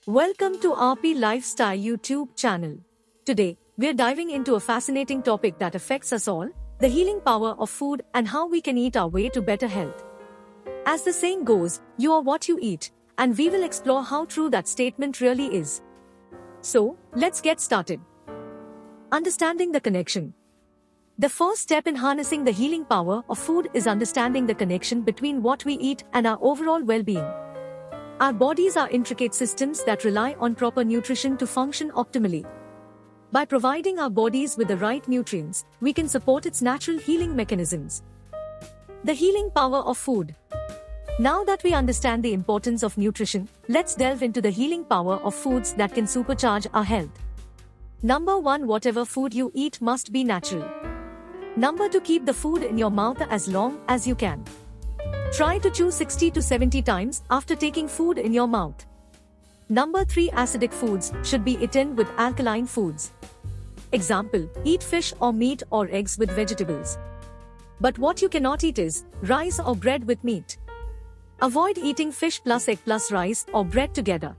Welcome to RP Lifestyle YouTube channel. Today, we're diving into a fascinating topic that affects us all, the healing power of food and how we can eat our way to better health. As the saying goes, you are what you eat, and we will explore how true that statement really is. So, let's get started. Understanding the connection. The first step in harnessing the healing power of food is understanding the connection between what we eat and our overall well-being. Our bodies are intricate systems that rely on proper nutrition to function optimally. By providing our bodies with the right nutrients, we can support its natural healing mechanisms. The healing power of food. Now that we understand the importance of nutrition, let's delve into the healing power of foods that can supercharge our health. Number 1. Whatever food you eat must be natural. Number 2. Keep the food in your mouth as long as you can. Try to chew 60 to 70 times after taking food in your mouth. Number 3. Acidic foods should be eaten with alkaline foods. Example, eat fish or meat or eggs with vegetables. But what you cannot eat is rice or bread with meat. Avoid eating fish plus egg plus rice or bread together.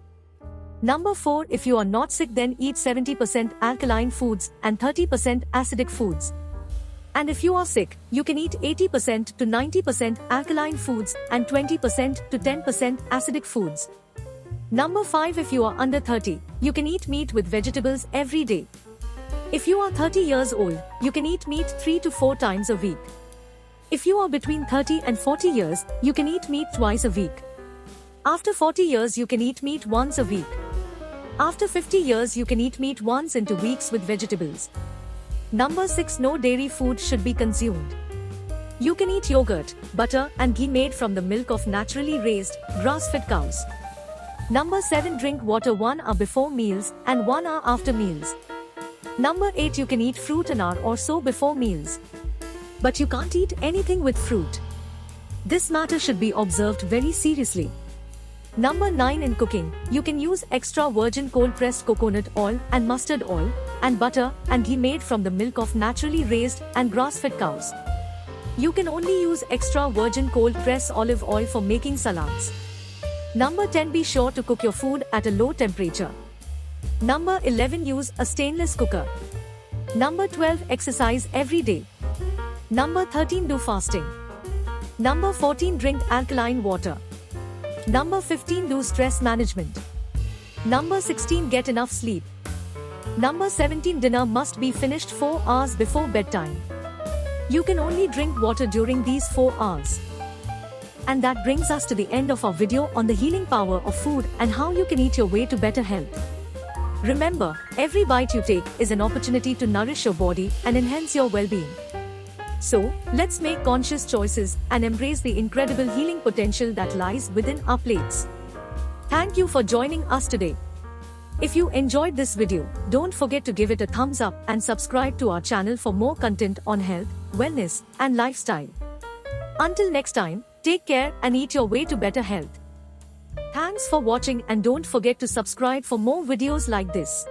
Number 4. If you are not sick, then eat 70% alkaline foods and 30% acidic foods. And if you are sick, you can eat 80% to 90% alkaline foods and 20% to 10% acidic foods. Number 5. If you are under 30, you can eat meat with vegetables every day. If you are 30 years old, you can eat meat 3 to 4 times a week. If you are between 30 and 40 years, you can eat meat twice a week. After 40 years, you can eat meat once a week. After 50 years, you can eat meat once in 2 weeks with vegetables. Number 6. No dairy food should be consumed. You can eat yogurt, butter, and ghee made from the milk of naturally raised, grass-fed cows. Number 7. Drink water 1 hour before meals and 1 hour after meals. Number 8. You can eat fruit an hour or so before meals. But you can't eat anything with fruit. This matter should be observed very seriously. Number 9. In cooking, you can use extra virgin cold-pressed coconut oil and mustard oil, and butter and ghee made from the milk of naturally raised and grass-fed cows. You can only use extra virgin cold-pressed olive oil for making salads. Number 10. Be sure to cook your food at a low temperature. Number 11. Use a stainless cooker. Number 12. Exercise every day. Number 13. Do fasting. Number 14. Drink alkaline water. Number 15. Do stress management. Number 16. Get enough sleep. Number 17. Dinner must be finished 4 hours before bedtime. You can only drink water during these 4 hours. And that brings us to the end of our video on the healing power of food and how you can eat your way to better health. Remember, every bite you take is an opportunity to nourish your body and enhance your well-being. So, let's make conscious choices and embrace the incredible healing potential that lies within our plates. Thank you for joining us today. If you enjoyed this video, don't forget to give it a thumbs up and subscribe to our channel for more content on health, wellness, and lifestyle. Until next time, take care and eat your way to better health. Thanks for watching and don't forget to subscribe for more videos like this.